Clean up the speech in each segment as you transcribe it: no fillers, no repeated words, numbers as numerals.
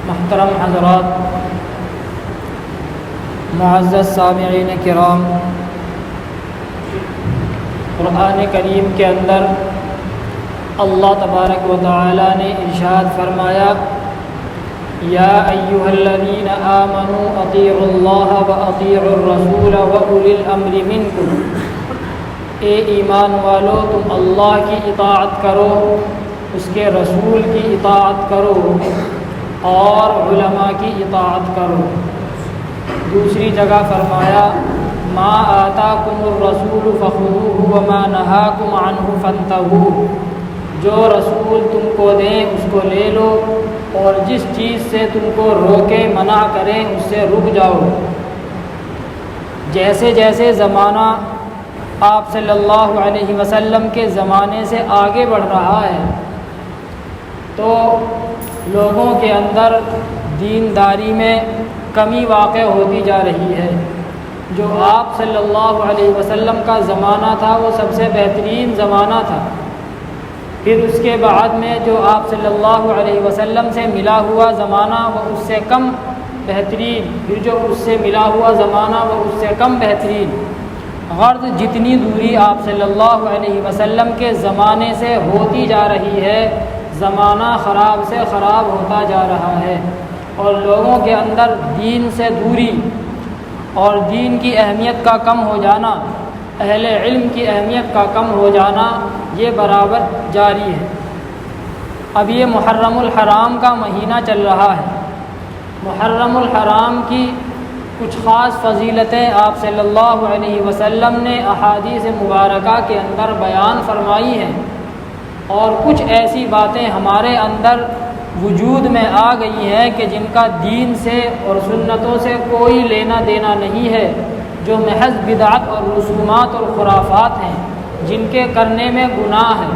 محترم حضرات، معزز سامعین کرام، قرآن کریم کے اندر اللہ تبارک و تعالی نے ارشاد فرمایا، یا ایھا الذین آمنوا اطیعوا اللہ واطیعوا الرسول واولی الامر منکم، اے ایمان والو تم اللہ کی اطاعت کرو، اس کے رسول کی اطاعت کرو اور علماء کی اطاعت کرو۔ دوسری جگہ فرمایا، ما آتاکم الرسول فخذوہ وما نہاکم عنہ فانتہوا، جو رسول تم کو دیں اس کو لے لو اور جس چیز سے تم کو روکے منع کریں اس سے رک جاؤ۔ جیسے جیسے زمانہ آپ صلی اللہ علیہ وسلم کے زمانے سے آگے بڑھ رہا ہے تو لوگوں کے اندر دینداری میں کمی واقع ہوتی جا رہی ہے۔ جو آپ صلی اللہ علیہ وسلم کا زمانہ تھا وہ سب سے بہترین زمانہ تھا، پھر اس کے بعد میں جو آپ صلی اللہ علیہ وسلم سے ملا ہوا زمانہ وہ اس سے کم بہترین، پھر جو اس سے ملا ہوا زمانہ وہ اس سے کم بہترین۔ غرض جتنی دوری آپ صلی اللہ علیہ وسلم کے زمانے سے ہوتی جا رہی ہے، زمانہ خراب سے خراب ہوتا جا رہا ہے، اور لوگوں کے اندر دین سے دوری اور دین کی اہمیت کا کم ہو جانا، اہل علم کی اہمیت کا کم ہو جانا یہ برابر جاری ہے۔ اب یہ محرم الحرام کا مہینہ چل رہا ہے۔ محرم الحرام کی کچھ خاص فضیلتیں آپ صلی اللہ علیہ وسلم نے احادیث مبارکہ کے اندر بیان فرمائی ہیں، اور کچھ ایسی باتیں ہمارے اندر وجود میں آ گئی ہیں کہ جن کا دین سے اور سنتوں سے کوئی لینا دینا نہیں ہے، جو محض بدعت اور رسومات اور خرافات ہیں، جن کے کرنے میں گناہ ہے۔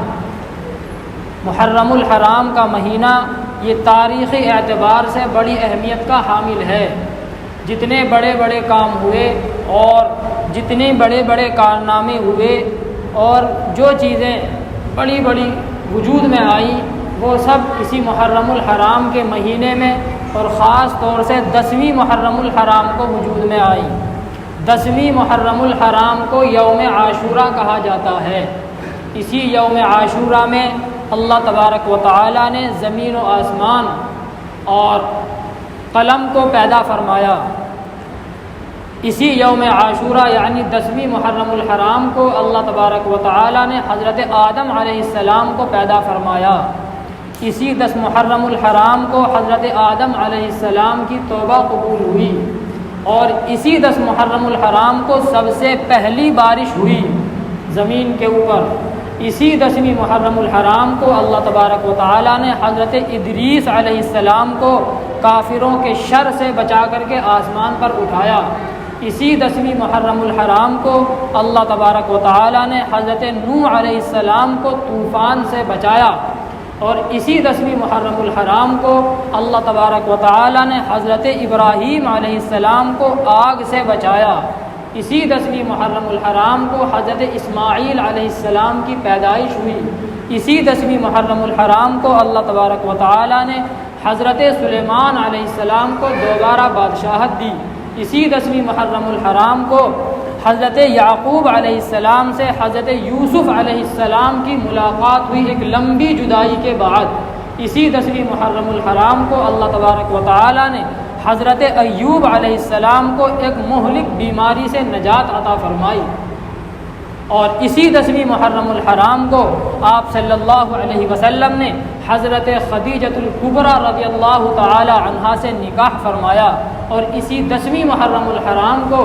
محرم الحرام کا مہینہ یہ تاریخی اعتبار سے بڑی اہمیت کا حامل ہے۔ جتنے بڑے بڑے کام ہوئے اور جتنے بڑے بڑے کارنامے ہوئے اور جو چیزیں بڑی بڑی وجود میں آئیں وہ سب اسی محرم الحرام کے مہینے میں، اور خاص طور سے 10ویں محرم الحرام کو وجود میں آئیں۔ 10ویں محرم الحرام کو یوم عاشورہ کہا جاتا ہے۔ اسی یوم عاشورہ میں اللہ تبارک و تعالی نے زمین و آسمان اور قلم کو پیدا فرمایا۔ اسی یوم عاشورہ یعنی 10ویں محرم الحرام کو اللہ تبارک و تعالی نے حضرت آدم علیہ السلام کو پیدا فرمایا۔ اسی 10 محرم الحرام کو حضرت آدم علیہ السلام کی توبہ قبول ہوئی، اور اسی 10 محرم الحرام کو سب سے پہلی بارش ہوئی زمین کے اوپر۔ اسی 10ویں محرم الحرام کو اللہ تبارک و تعالی نے حضرت ادریس علیہ السلام کو کافروں کے شر سے بچا کر کے آسمان پر اٹھایا۔ اسی 10ویں محرم الحرام کو اللہ تبارک و تعالی نے حضرت نوح علیہ السلام کو طوفان سے بچایا، اور اسی 10ویں محرم الحرام کو اللہ تبارک و تعالی نے حضرت ابراہیم علیہ السلام کو آگ سے بچایا۔ اسی 10ویں محرم الحرام کو حضرت اسماعیل علیہ السلام کی پیدائش ہوئی۔ اسی 10ویں محرم الحرام کو اللہ تبارک و تعالی نے حضرت سلیمان علیہ السلام کو دوبارہ بادشاہت دی۔ اسی 10ویں محرم الحرام کو حضرت یعقوب علیہ السلام سے حضرت یوسف علیہ السلام کی ملاقات ہوئی ایک لمبی جدائی کے بعد۔ اسی 10ویں محرم الحرام کو اللہ تبارک و تعالی نے حضرت ایوب علیہ السلام کو ایک مہلک بیماری سے نجات عطا فرمائی، اور اسی 10ویں محرم الحرام کو آپ صلی اللہ علیہ وسلم نے حضرت خدیجۃ الکبریٰ رضی اللہ تعالی عنہا سے نکاح فرمایا، اور اسی 10ویں محرم الحرام کو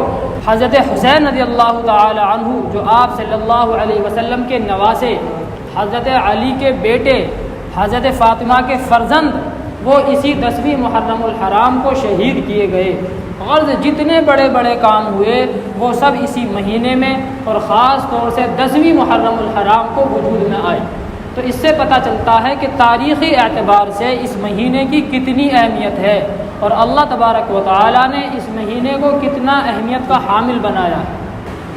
حضرت حسین رضی اللہ تعالی عنہ جو آپ صلی اللہ علیہ وسلم کے نواسے، حضرت علی کے بیٹے، حضرت فاطمہ کے فرزند، وہ اسی 10ویں محرم الحرام کو شہید کیے گئے۔ غرض جتنے بڑے بڑے کام ہوئے وہ سب اسی مہینے میں، اور خاص طور سے 10ویں محرم الحرام کو وجود میں آئے۔ تو اس سے پتہ چلتا ہے کہ تاریخی اعتبار سے اس مہینے کی کتنی اہمیت ہے، اور اللہ تبارک و تعالی نے اس مہینے کو کتنا اہمیت کا حامل بنایا ہے۔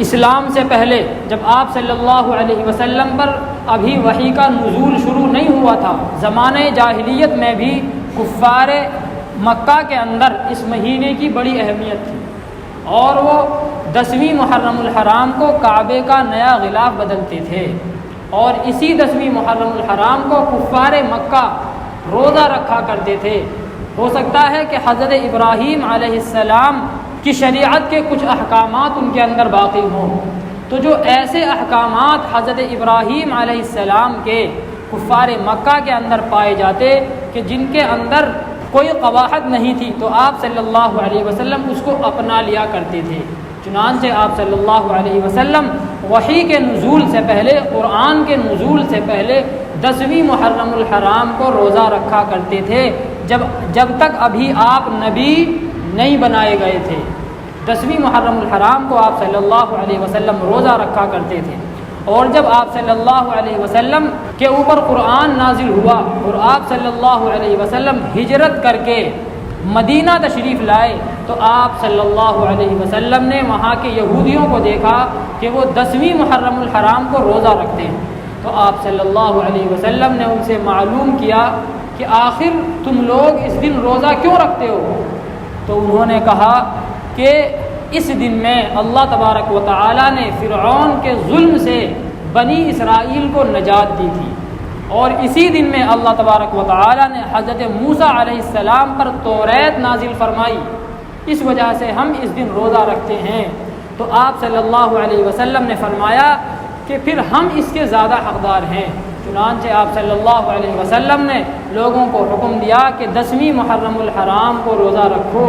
اسلام سے پہلے جب آپ صلی اللہ علیہ وسلم پر ابھی وحی کا نزول شروع نہیں ہوا تھا، زمانے جاہلیت میں بھی کفار مکہ کے اندر اس مہینے کی بڑی اہمیت تھی، اور وہ 10ویں محرم الحرام کو کعبے کا نیا غلاف بدلتے تھے، اور اسی 10ویں محرم الحرام کو کفار مکہ روزہ رکھا کرتے تھے۔ ہو سکتا ہے کہ حضرت ابراہیم علیہ السلام کی شریعت کے کچھ احکامات ان کے اندر باقی ہوں، تو جو ایسے احکامات حضرت ابراہیم علیہ السلام کے کفار مکہ کے اندر پائے جاتے کہ جن کے اندر کوئی قباحت نہیں تھی، تو آپ صلی اللہ علیہ وسلم اس کو اپنا لیا کرتے تھے۔ چنانچہ آپ صلی اللہ علیہ وسلم وحی کے نزول سے پہلے، قرآن کے نزول سے پہلے 10ویں محرم الحرام کو روزہ رکھا کرتے تھے، جب تک ابھی آپ نبی نہیں بنائے گئے تھے۔ 10ویں محرم الحرام کو آپ صلی اللہ علیہ وسلم روزہ رکھا کرتے تھے، اور جب آپ صلی اللہ علیہ وسلم کے اوپر قرآن نازل ہوا اور آپ صلی اللہ علیہ وسلم ہجرت کر کے مدینہ تشریف لائے، تو آپ صلی اللہ علیہ وسلم نے وہاں کے یہودیوں کو دیکھا کہ وہ 10ویں محرم الحرام کو روزہ رکھتے ہیں، تو آپ صلی اللہ علیہ وسلم نے ان سے معلوم کیا کہ آخر تم لوگ اس دن روزہ کیوں رکھتے ہو؟ تو انہوں نے کہا کہ اس دن میں اللہ تبارک و تعالی نے فرعون کے ظلم سے بنی اسرائیل کو نجات دی تھی، اور اسی دن میں اللہ تبارک و تعالی نے حضرت موسیٰ علیہ السلام پر توریت نازل فرمائی، اس وجہ سے ہم اس دن روزہ رکھتے ہیں۔ تو آپ صلی اللہ علیہ وسلم نے فرمایا کہ پھر ہم اس کے زیادہ حقدار ہیں۔ چنانچہ آپ صلی اللہ علیہ وسلم نے لوگوں کو حکم دیا کہ 10ویں محرم الحرام کو روزہ رکھو۔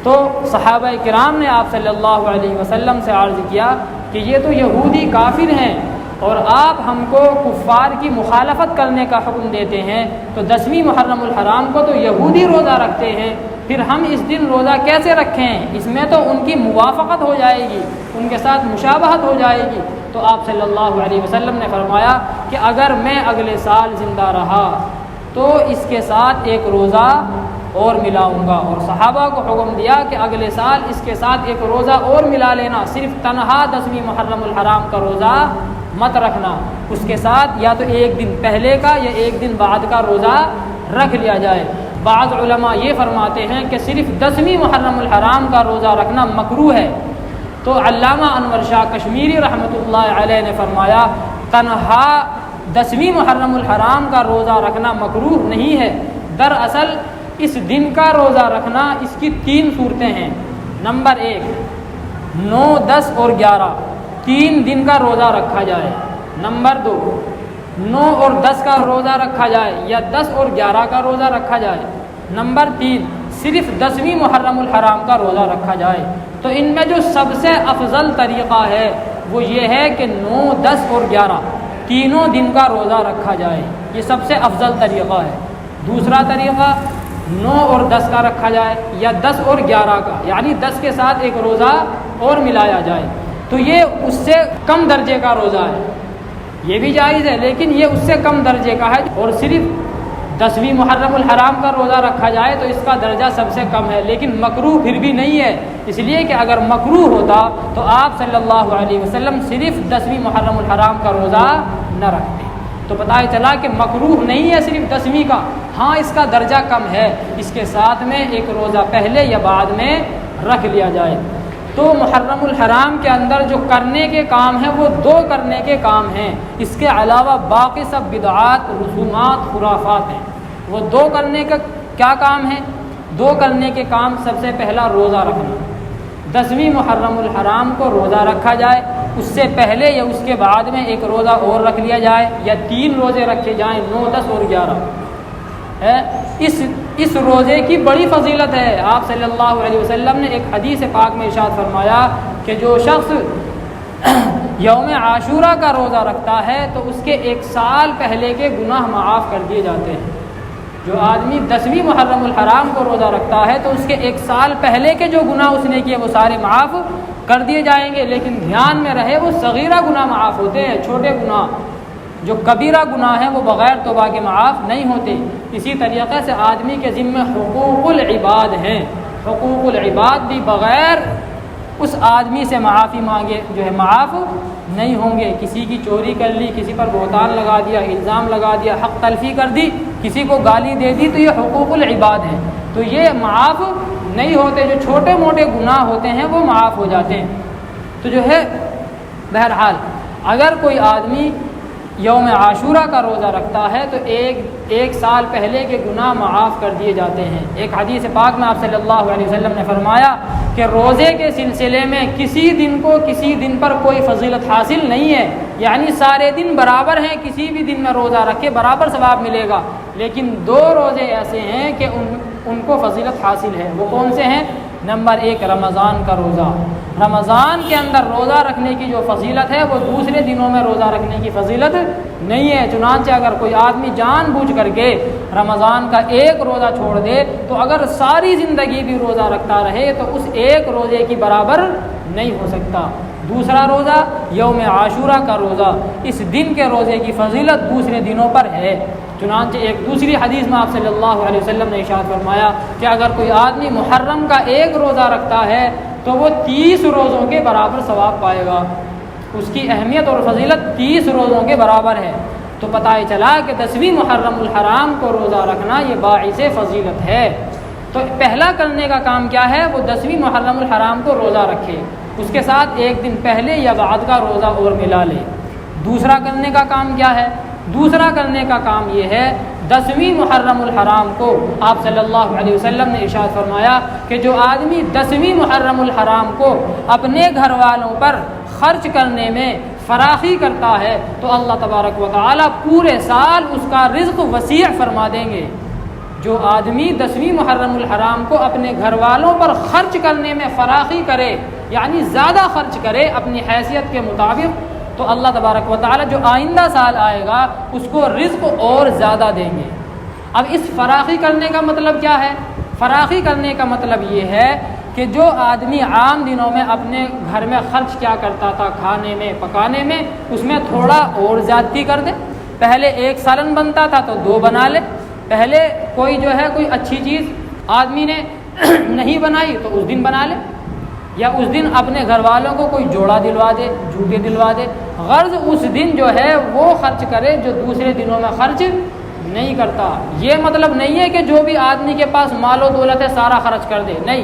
تو صحابہ کرام نے آپ صلی اللہ علیہ وسلم سے عرض کیا کہ یہ تو یہودی کافر ہیں، اور آپ ہم کو کفار کی مخالفت کرنے کا حکم دیتے ہیں، تو 10ویں محرم الحرام کو تو یہودی روزہ رکھتے ہیں، پھر ہم اس دن روزہ کیسے رکھیں؟ اس میں تو ان کی موافقت ہو جائے گی، ان کے ساتھ مشابہت ہو جائے گی۔ تو آپ صلی اللہ علیہ وسلم نے فرمایا کہ اگر میں اگلے سال زندہ رہا تو اس کے ساتھ ایک روزہ اور ملاؤں گا، اور صحابہ کو حکم دیا کہ اگلے سال اس کے ساتھ ایک روزہ اور ملا لینا، صرف تنہا 10ویں محرم الحرام کا روزہ مت رکھنا، اس کے ساتھ یا تو ایک دن پہلے کا یا ایک دن بعد کا روزہ رکھ لیا جائے۔ بعض علماء یہ فرماتے ہیں کہ صرف 10ویں محرم الحرام کا روزہ رکھنا مکروہ ہے، تو علامہ انور شاہ کشمیری رحمۃ اللہ علیہ نے فرمایا تنہا 10ویں محرم الحرام کا روزہ رکھنا مکروہ نہیں ہے، دراصل اس دن کا روزہ رکھنا اس کی 3 صورتیں ہیں۔ نمبر 1، 9، 10 اور 11 3 دن کا روزہ رکھا جائے۔ نمبر 2، 9 اور 10 کا روزہ رکھا جائے یا 10 اور 11 کا روزہ رکھا جائے۔ نمبر 3، صرف 10ویں محرم الحرام کا روزہ رکھا جائے۔ تو ان میں جو سب سے افضل طریقہ ہے وہ یہ ہے کہ 9، 10 اور 11 تینوں دن کا روزہ رکھا جائے، یہ سب سے افضل طریقہ ہے۔ دوسرا طریقہ 9 اور 10 کا رکھا جائے یا 10 اور 11 کا، یعنی 10 کے ساتھ ایک روزہ اور ملایا جائے، تو یہ اس سے کم درجے کا روزہ ہے، یہ بھی جائز ہے لیکن یہ اس سے کم درجے کا ہے، اور صرف 10ویں محرم الحرام کا روزہ رکھا جائے تو اس کا درجہ سب سے کم ہے، لیکن مکروہ پھر بھی نہیں ہے، اس لیے کہ اگر مکروہ ہوتا تو آپ صلی اللہ علیہ وسلم صرف 10ویں محرم الحرام کا روزہ نہ رکھتے۔ تو پتہ چلا کہ مکروہ نہیں ہے صرف 10ویں کا، ہاں اس کا درجہ کم ہے، اس کے ساتھ میں ایک روزہ پہلے یا بعد میں رکھ لیا جائے۔ تو محرم الحرام کے اندر جو کرنے کے کام ہیں وہ 2 کرنے کے کام ہیں، اس کے علاوہ باقی سب بدعات، رسومات، خرافات ہیں۔ وہ 2 کرنے کا کیا کام ہے؟ 2 کرنے کے کام، سب سے پہلا روزہ رکھنا، 10ویں محرم الحرام کو روزہ رکھا جائے، اس سے پہلے یا اس کے بعد میں ایک روزہ اور رکھ لیا جائے یا 3 روزے رکھے جائیں، 9، 10 اور 11 ہے۔ اس روزے کی بڑی فضیلت ہے۔ آپ صلی اللہ علیہ وسلم نے ایک حدیث پاک میں ارشاد فرمایا کہ جو شخص یوم عاشورہ کا روزہ رکھتا ہے تو اس کے 1 سال پہلے کے گناہ معاف کر دیے جاتے ہیں۔ جو آدمی 10ویں محرم الحرام کو روزہ رکھتا ہے تو اس کے 1 سال پہلے کے جو گناہ اس نے کیے وہ سارے معاف کر دیے جائیں گے، لیکن دھیان میں رہے وہ صغیرہ گناہ معاف ہوتے ہیں، چھوٹے گناہ، جو کبیرہ گناہ ہیں وہ بغیر توبہ کے معاف نہیں ہوتے۔ اسی طریقے سے آدمی کے ذمہ حقوق العباد ہیں، حقوق العباد بھی بغیر اس آدمی سے معافی مانگے جو ہے معاف نہیں ہوں گے۔ کسی کی چوری کر لی، کسی پر بہتان لگا دیا، الزام لگا دیا، حق تلفی کر دی، کسی کو گالی دے دی، تو یہ حقوق العباد ہیں، تو یہ معاف نہیں ہوتے۔ جو چھوٹے موٹے گناہ ہوتے ہیں وہ معاف ہو جاتے ہیں۔ تو جو ہے بہرحال اگر کوئی آدمی یوم عاشورہ کا روزہ رکھتا ہے تو ایک سال پہلے کے گناہ معاف کر دیے جاتے ہیں۔ ایک حدیث پاک میں آپ صلی اللہ علیہ وسلم نے فرمایا کہ روزے کے سلسلے میں کسی دن کو کسی دن پر کوئی فضیلت حاصل نہیں ہے، یعنی سارے دن برابر ہیں، کسی بھی دن میں روزہ رکھے برابر ثواب ملے گا، لیکن 2 روزے ایسے ہیں کہ ان کو فضیلت حاصل ہے۔ وہ کون سے ہیں؟ نمبر 1 رمضان کا روزہ۔ رمضان کے اندر روزہ رکھنے کی جو فضیلت ہے وہ دوسرے دنوں میں روزہ رکھنے کی فضیلت نہیں ہے۔ چنانچہ اگر کوئی آدمی جان بوجھ کر کے رمضان کا 1 روزہ چھوڑ دے تو اگر ساری زندگی بھی روزہ رکھتا رہے تو اس 1 روزے کی برابر نہیں ہو سکتا۔ دوسرا روزہ یوم عاشورہ کا روزہ، اس دن کے روزے کی فضیلت دوسرے دنوں پر ہے۔ چنانچہ ایک دوسری حدیث میں آپ صلی اللہ علیہ وسلم نے ارشاد فرمایا کہ اگر کوئی آدمی محرم کا 1 روزہ رکھتا ہے تو وہ 30 روزوں کے برابر ثواب پائے گا۔ اس کی اہمیت اور فضیلت 30 روزوں کے برابر ہے۔ تو پتہ ہی چلا کہ 10ویں محرم الحرام کو روزہ رکھنا یہ باعث فضیلت ہے۔ تو پہلا کرنے کا کام کیا ہے؟ وہ 10ویں محرم الحرام کو روزہ رکھے، اس کے ساتھ 1 دن پہلے یا بعد کا روزہ اور ملا لے۔ دوسرا کرنے کا کام کیا ہے؟ دوسرا کرنے کا کام یہ ہے 10ویں محرم الحرام کو آپ صلی اللہ علیہ وسلم نے ارشاد فرمایا کہ جو آدمی 10ویں محرم الحرام کو اپنے گھر والوں پر خرچ کرنے میں فراخی کرتا ہے تو اللہ تبارک و تعالی پورے سال اس کا رزق وسیع فرما دیں گے۔ جو آدمی 10ویں محرم الحرام کو اپنے گھر والوں پر خرچ کرنے میں فراخی کرے، یعنی زیادہ خرچ کرے اپنی حیثیت کے مطابق، تو اللہ تبارک و تعالی جو آئندہ سال آئے گا اس کو رزق اور زیادہ دیں گے۔ اب اس فراخی کرنے کا مطلب کیا ہے؟ فراخی کرنے کا مطلب یہ ہے کہ جو آدمی عام دنوں میں اپنے گھر میں خرچ کیا کرتا تھا کھانے میں پکانے میں، اس میں تھوڑا اور زیادتی کر دے۔ پہلے 1 سالن بنتا تھا تو 2 بنا لے۔ پہلے کوئی جو ہے کوئی اچھی چیز آدمی نے نہیں بنائی تو اس دن بنا لے، یا اس دن اپنے گھر والوں کو کوئی جوڑا دلوا دے، جوتے دلوا دے۔ غرض اس دن جو ہے وہ خرچ کرے جو دوسرے دنوں میں خرچ نہیں کرتا۔ یہ مطلب نہیں ہے کہ جو بھی آدمی کے پاس مال و دولت ہے سارا خرچ کر دے، نہیں،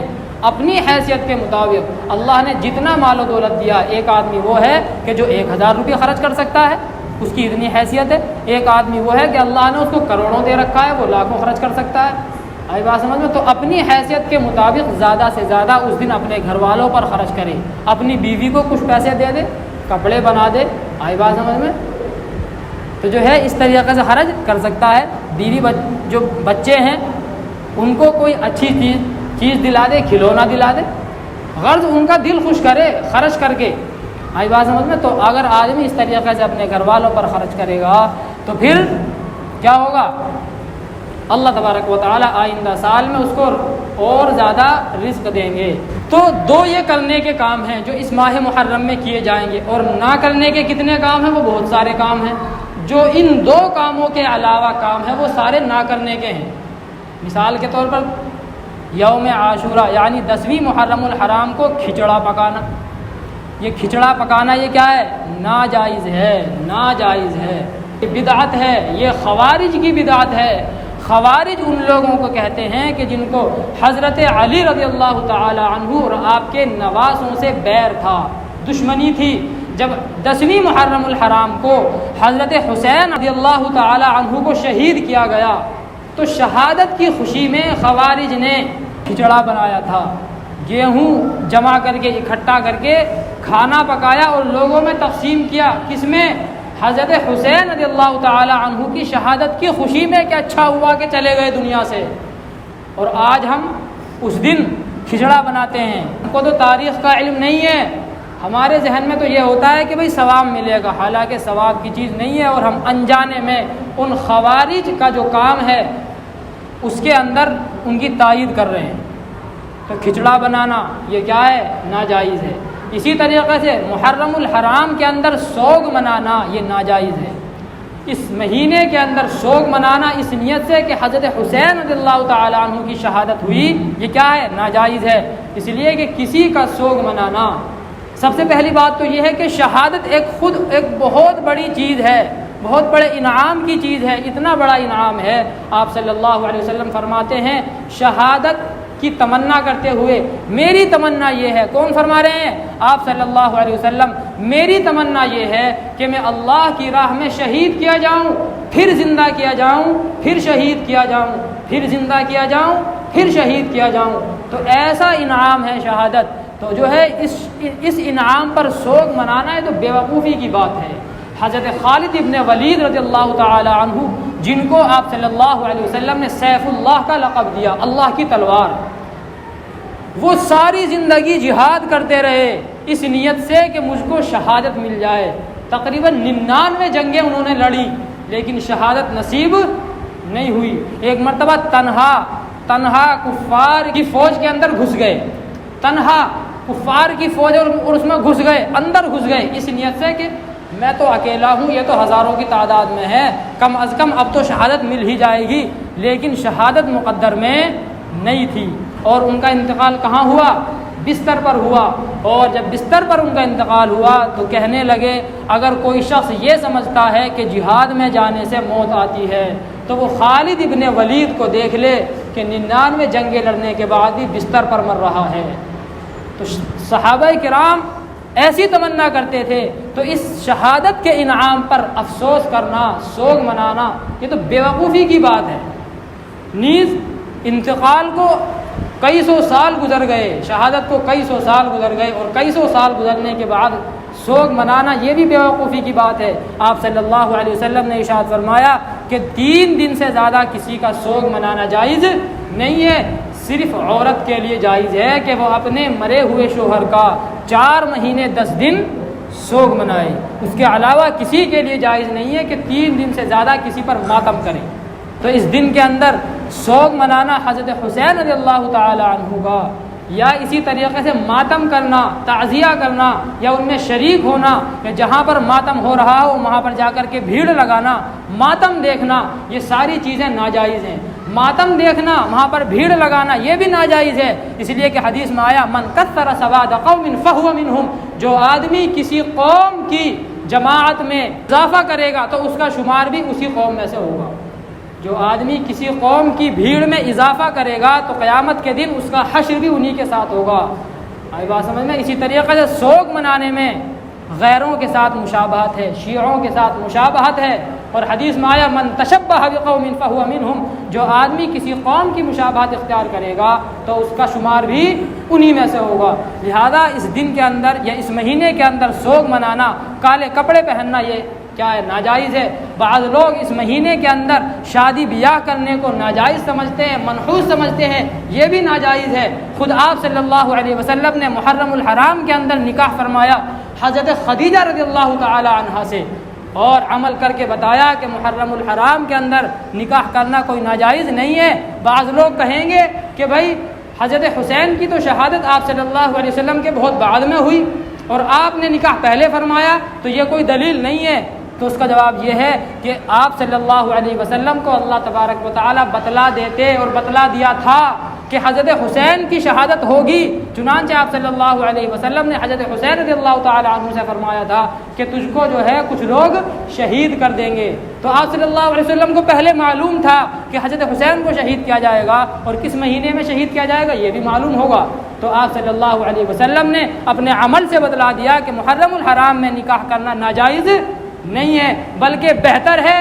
اپنی حیثیت کے مطابق اللہ نے جتنا مال و دولت دیا، ایک آدمی وہ ہے کہ جو 1000 روپے خرچ کر سکتا ہے، اس کی اتنی حیثیت ہے۔ ایک آدمی وہ ہے کہ اللہ نے اس کو کروڑوں دے رکھا ہے، وہ لاکھوں خرچ کر سکتا ہے۔ آئی بات سمجھ میں؟ تو اپنی حیثیت کے مطابق زیادہ سے زیادہ اس دن اپنے گھر والوں پر خرچ کرے، اپنی بیوی کو کچھ پیسے دے دے، کپڑے بنا دے۔ آئی بات سمجھ میں؟ تو جو ہے اس طریقے سے خرچ کر سکتا ہے۔ بیوی جو بچے ہیں ان کو کوئی اچھی چیز دلا دے، کھلونا دلا دے، غرض ان کا دل خوش کرے خرچ کر کے۔ آئی بات سمجھ میں؟ تو اگر آدمی اس طریقے سے اپنے گھر والوں پر خرچ کرے گا تو پھر کیا ہوگا؟ اللہ تبارک و تعالی آئندہ سال میں اس کو اور زیادہ رزق دیں گے۔ تو 2 یہ کرنے کے کام ہیں جو اس ماہ محرم میں کیے جائیں گے، اور نہ کرنے کے کتنے کام ہیں؟ وہ بہت سارے کام ہیں۔ جو ان 2 کاموں کے علاوہ کام ہیں وہ سارے نہ کرنے کے ہیں۔ مثال کے طور پر یوم عاشورہ یعنی 10ویں محرم الحرام کو کھچڑا پکانا، یہ کھچڑا پکانا یہ کیا ہے؟ ناجائز ہے، ناجائز ہے، یہ بدعت ہے، یہ خوارج کی بدعت ہے۔ خوارج ان لوگوں کو کہتے ہیں کہ جن کو حضرت علی رضی اللہ تعالی عنہ اور آپ کے نواسوں سے بیر تھا، دشمنی تھی۔ جب 10ویں محرم الحرام کو حضرت حسین رضی اللہ تعالی عنہ کو شہید کیا گیا تو شہادت کی خوشی میں خوارج نے کھچڑا بنایا تھا، گیہوں جمع کر کے اکٹھا کر کے کھانا پکایا اور لوگوں میں تقسیم کیا۔ کس میں؟ حضرت حسین رضی اللہ تعالی عنہ کی شہادت کی خوشی میں کہ اچھا ہوا کہ چلے گئے دنیا سے۔ اور آج ہم اس دن کھچڑا بناتے ہیں، ہم کو تو تاریخ کا علم نہیں ہے، ہمارے ذہن میں تو یہ ہوتا ہے کہ بھئی ثواب ملے گا، حالانکہ ثواب کی چیز نہیں ہے، اور ہم انجانے میں ان خوارج کا جو کام ہے اس کے اندر ان کی تائید کر رہے ہیں۔ تو کھچڑا بنانا یہ کیا ہے؟ ناجائز ہے۔ اسی طریقے سے محرم الحرام کے اندر سوگ منانا یہ ناجائز ہے۔ اس مہینے کے اندر سوگ منانا اس نیت سے کہ حضرت حسین رضی اللہ تعالی عنہ کی شہادت ہوئی، یہ کیا ہے؟ ناجائز ہے۔ اس لیے کہ کسی کا سوگ منانا، سب سے پہلی بات تو یہ ہے کہ شہادت خود ایک بہت بڑی چیز ہے، بہت بڑے انعام کی چیز ہے، اتنا بڑا انعام ہے۔ آپ صلی اللہ علیہ وسلم فرماتے ہیں شہادت کی تمنا کرتے ہوئے میری تمنا یہ ہے، کون فرما رہے ہیں؟ آپ صلی اللہ علیہ وسلم، میری تمنا یہ ہے کہ میں اللہ کی راہ میں شہید کیا جاؤں، پھر زندہ کیا جاؤں، پھر شہید کیا جاؤں، پھر زندہ کیا جاؤں، پھر شہید کیا جاؤں۔ تو ایسا انعام ہے شہادت، تو جو ہے اس انعام پر سوگ منانا ہے تو بیوقوفی کی بات ہے۔ حضرت خالد ابن ولید رضی اللہ تعالی عنہ، جن کو آپ صلی اللہ علیہ وسلم نے سیف اللہ کا لقب دیا، اللہ کی تلوار، وہ ساری زندگی جہاد کرتے رہے اس نیت سے کہ مجھ کو شہادت مل جائے۔ تقریباً 99 جنگیں انہوں نے لڑی لیکن شہادت نصیب نہیں ہوئی۔ ایک مرتبہ تنہا کفار کی فوج کے اندر گھس گئے، تنہا کفار کی فوج اور اس میں گھس گئے، اندر گھس گئے اس نیت سے کہ میں تو اکیلا ہوں، یہ تو ہزاروں کی تعداد میں ہے، کم از کم اب تو شہادت مل ہی جائے گی، لیکن شہادت مقدر میں نہیں تھی۔ اور ان کا انتقال کہاں ہوا؟ بستر پر ہوا۔ اور جب بستر پر ان کا انتقال ہوا تو کہنے لگے اگر کوئی شخص یہ سمجھتا ہے کہ جہاد میں جانے سے موت آتی ہے تو وہ خالد ابن ولید کو دیکھ لے کہ 99 جنگیں لڑنے کے بعد بھی بستر پر مر رہا ہے۔ تو صحابہ کرام ایسی تمنا کرتے تھے، تو اس شہادت کے انعام پر افسوس کرنا، سوگ منانا، یہ تو بیوقوفی کی بات ہے۔ نیز انتقال کو کئی سو سال گزر گئے، شہادت کو کئی سو سال گزر گئے، اور کئی سو سال گزرنے کے بعد سوگ منانا یہ بھی بیوقوفی کی بات ہے۔ آپ صلی اللہ علیہ وسلم نے ارشاد فرمایا کہ 3 دن سے زیادہ کسی کا سوگ منانا جائز نہیں ہے، صرف عورت کے لیے جائز ہے کہ وہ اپنے مرے ہوئے شوہر کا 4 مہینے 10 دن سوگ منائے، اس کے علاوہ کسی کے لیے جائز نہیں ہے کہ 3 دن سے زیادہ کسی پر ماتم کرے۔ تو اس دن کے اندر سوگ منانا حضرت حسین رضی اللہ تعالی عنہ کا، یا اسی طریقے سے ماتم کرنا، تعزیہ کرنا، یا ان میں شریک ہونا، یا جہاں پر ماتم ہو رہا ہو وہاں پر جا کر کے بھیڑ لگانا، ماتم دیکھنا، یہ ساری چیزیں ناجائز ہیں۔ ماتم دیکھنا، وہاں پر بھیڑ لگانا یہ بھی ناجائز ہے، اس لیے کہ حدیث میں آیا من کثر سواد قوم فہو منہم، جو آدمی کسی قوم کی جماعت میں اضافہ کرے گا تو اس کا شمار بھی اسی قوم میں سے ہوگا۔ جو آدمی کسی قوم کی بھیڑ میں اضافہ کرے گا تو قیامت کے دن اس کا حشر بھی انہی کے ساتھ ہوگا۔ آئی بات سمجھ میں؟ اسی طریقے سے سوگ منانے میں غیروں کے ساتھ مشابہت ہے، شیعوں کے ساتھ مشابہت ہے، اور حدیث میں آیا من تشبہ بقوم فہو منہم، جو آدمی کسی قوم کی مشابہت اختیار کرے گا تو اس کا شمار بھی انہی میں سے ہوگا۔ لہذا اس دن کے اندر یا اس مہینے کے اندر سوگ منانا، کالے کپڑے پہننا، یہ کیا ہے؟ ناجائز ہے۔ بعض لوگ اس مہینے کے اندر شادی بیاہ کرنے کو ناجائز سمجھتے ہیں، منحوس سمجھتے ہیں، یہ بھی ناجائز ہے۔ خود آپ صلی اللہ علیہ وسلم نے محرم الحرام کے اندر نکاح فرمایا حضرت خدیجہ رضی اللہ تعالی عنہا سے، اور عمل کر کے بتایا کہ محرم الحرام کے اندر نکاح کرنا کوئی ناجائز نہیں ہے۔ بعض لوگ کہیں گے کہ بھائی حضرت حسین کی تو شہادت آپ صلی اللہ علیہ وسلم کے بہت بعد میں ہوئی اور آپ نے نکاح پہلے فرمایا تو یہ کوئی دلیل نہیں ہے۔ تو اس کا جواب یہ ہے کہ آپ صلی اللہ علیہ وسلم کو اللہ تبارک و تعالی بتلا دیتے اور بتلا دیا تھا کہ حضرت حسین کی شہادت ہوگی، چنانچہ آپ صلی اللہ علیہ وسلم نے حضرت حسین رضی اللہ تعالی عنہ سے فرمایا تھا کہ تجھ کو جو ہے کچھ لوگ شہید کر دیں گے۔ تو آپ صلی اللہ علیہ وسلم کو پہلے معلوم تھا کہ حضرت حسین کو شہید کیا جائے گا، اور کس مہینے میں شہید کیا جائے گا یہ بھی معلوم ہوگا۔ تو آپ صلی اللہ علیہ وسلم نے اپنے عمل سے بتلا دیا کہ محرم الحرام میں نکاح کرنا ناجائز نہیں ہے، بلکہ بہتر ہے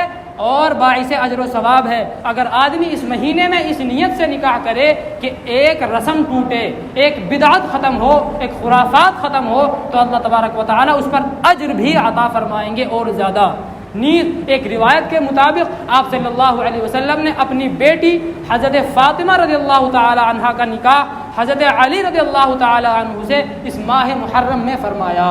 اور باعث اجر و ثواب ہے اگر آدمی اس مہینے میں اس نیت سے نکاح کرے کہ ایک رسم ٹوٹے، ایک بدعت ختم ہو، ایک خرافات ختم ہو، تو اللہ تبارک و تعالی اس پر اجر بھی عطا فرمائیں گے اور زیادہ۔ نیز ایک روایت کے مطابق آپ صلی اللہ علیہ وسلم نے اپنی بیٹی حضرت فاطمہ رضی اللہ تعالی عنہا کا نکاح حضرت علی رضی اللہ تعالی عنہ سے اس ماہ محرم میں فرمایا۔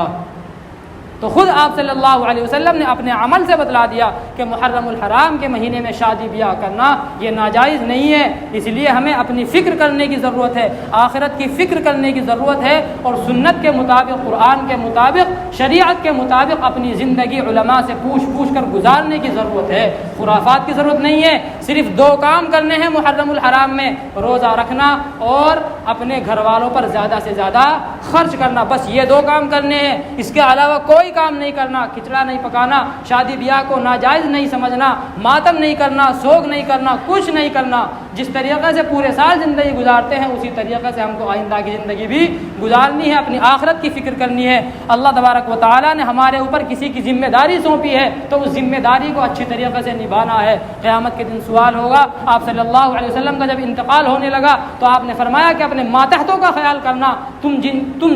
تو خود آپ صلی اللہ علیہ وسلم نے اپنے عمل سے بتلا دیا کہ محرم الحرام کے مہینے میں شادی بیاہ کرنا یہ ناجائز نہیں ہے۔ اس لیے ہمیں اپنی فکر کرنے کی ضرورت ہے، آخرت کی فکر کرنے کی ضرورت ہے، اور سنت کے مطابق، قرآن کے مطابق، شریعت کے مطابق اپنی زندگی علماء سے پوچھ کر گزارنے کی ضرورت ہے۔ خرافات کی ضرورت نہیں ہے۔ صرف 2 کام کرنے ہیں محرم الحرام میں، روزہ رکھنا اور اپنے گھر والوں پر زیادہ سے زیادہ خرچ کرنا، بس یہ 2 کام کرنے ہیں۔ اس کے علاوہ کوئی کام نہیں کرنا، کھچڑا نہیں پکانا، شادی بیاہ کو ناجائز نہیں سمجھنا، ماتم نہیں کرنا، سوگ نہیں کرنا، کچھ نہیں کرنا۔ جس طریقے سے پورے سال زندگی گزارتے ہیں اسی طریقے سے ہم کو آئندہ کی زندگی بھی گزارنی ہے، اپنی آخرت کی فکر کرنی ہے۔ اللہ تبارک و تعالیٰ نے ہمارے اوپر کسی کی ذمہ داری سونپی ہے تو اس ذمہ داری کو اچھی طریقے سے نبھانا ہے۔ قیامت کے دن سوال ہوگا۔ آپ صلی اللہ علیہ وسلم کا جب انتقال ہونے لگا تو آپ نے فرمایا کہ اپنے ماتحتوں کا خیال کرنا، تم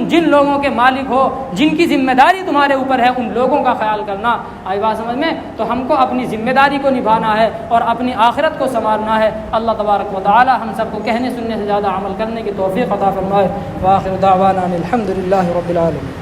جن لوگوں کے مالک ہو، جن کی ذمہ داری تمہارے اوپر ہے، ان لوگوں کا خیال کرنا۔ آئی بات سمجھ میں؟ تو ہم کو اپنی ذمہ داری کو نبھانا ہے اور اپنی آخرت کو سنوارنا ہے۔ اللہ تبارک و تعالی ہم سب کو کہنے سننے سے زیادہ عمل کرنے کی توفیق عطا فرمائے۔ وآخر دعوانا الحمد للہ رب العالمین۔